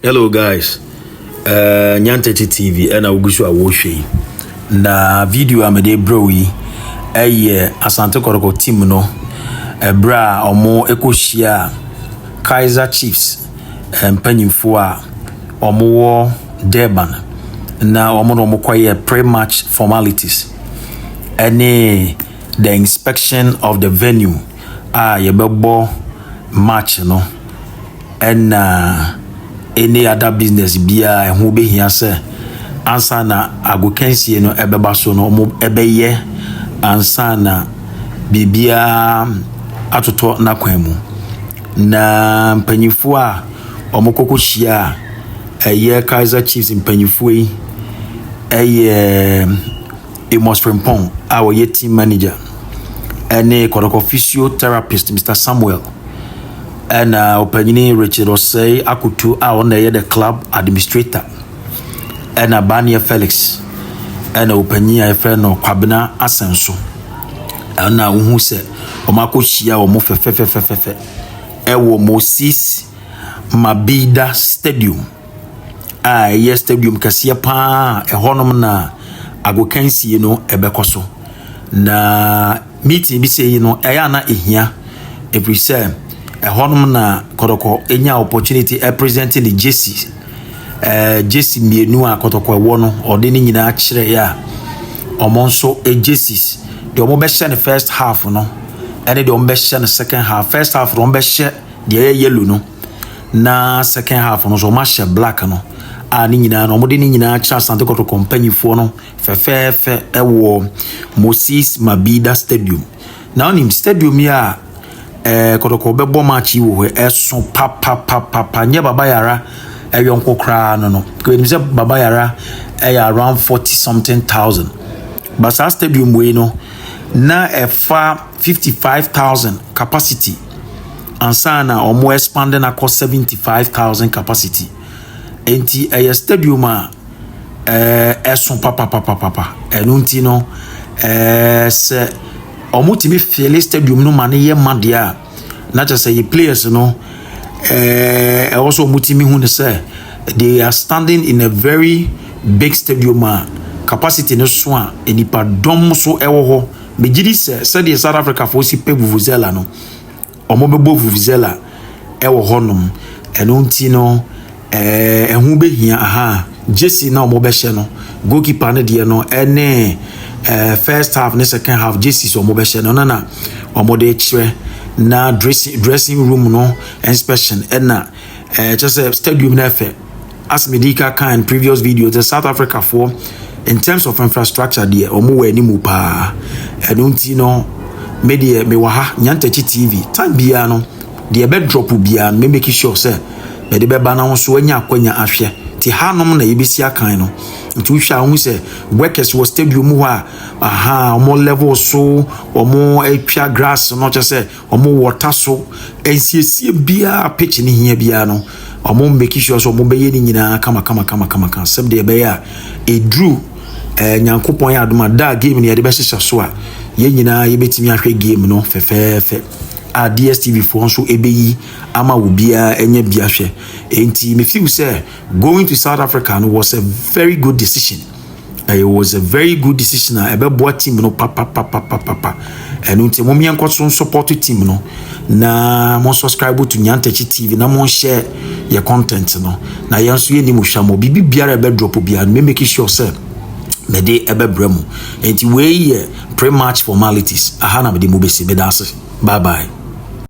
Hello guys, Nyantechi TV and I will show a washi. Na video amede browi Asante Kotoko team no bra omo ekoshia Kaizer Chiefs mpanyimfo a omo wo Durban na omo no kwaye pre-match formalities any the inspection of the venue yebebo match no and any other business bia ehun be hia se ansa na agokansie no ebeba so no mo ebeye ansa na bibia atoto na kwan mu na mpanyifo a omokoko hia Kaizer Chiefs mpanyifo yi Amos Frimpong our team manager and Kotoko physiotherapist Mr. Samuel and Opanyini Richard Osei Akutu on the club administrator and Bania Felix and Opanyini friend of Kwabena Asenso and now who said Omako Shia or Mofefe Ewo Moses Mabida Stadium yes stadium Kasia pa honum na agokansi no ebekoso na meeting bi say no eya na ehia every say honum na Kotoko enya opportunity presenting the JC mienu a Kotoko ewo no ode ni nyina kire ya omonso JCs the omo be share the first half no and the omo be share the second half first half omo be share the yellow no na second half no so ma share black no ni nyina no modeni nyina cha Asante Kotoko mpanyifo no fefefe ewo Moses Mabida Stadium na onim stadium ya Kotoko bebo match wo eso papa nye baba yara yonko kra no ko nim se baba yara around 40 something thousand but that stadium we no na efa 55,000 capacity ansana omo expanding across 75,000 capacity enti stadium son papa enunti no se omutimi fele stadium no mane ye madia na just say players no also omutimi hu say they are standing in a very big stadium capacity no so a enipa dom so ewo ho megidi se the South Africa for si pe vuvuzela no omobebo vuvuzela ewo honom enunti no ehun be hia Jesse na omo be she no goalkeeper ne de no ene first half ne second half Jesse so omo be she no na omo de kire na dressing room no inspection na just stadium na fe as medical kind previous videos the South Africa for in terms of infrastructure there omo we ni mu pa enunti no media me wa ha Nyantechi TV time bia no de be drop bia me make sure say me de be ba na so anya akwanya ahwe ti hanom na yebesi akan no nti uhwa hu se workers was stadium mu omo level so omo atwa grass no che se omo water so ensiesie bia pitch ni hia bia no omo make sure so omo be ye ni nyina kama sem de be ya edru nyankopon ya adoma da game ni ye de be hyehyɛ so a ye nyina ye betimi ahwe game no fefefe DSTV for so ebeyi ama wobia enye biahwe enti me feel say going to South Africa was a very good decision. It was a very good decision ebebo team no papa enu nti mo mian kwatso support team no na mo subscribe to Nyantechi TV na mo share your content no na yanso ye ni mo hwamo bibi biara ebe drop bia me make sure say me dey ebe bremu enti we pre-match formalities na me dey mo besi be dance bye bye.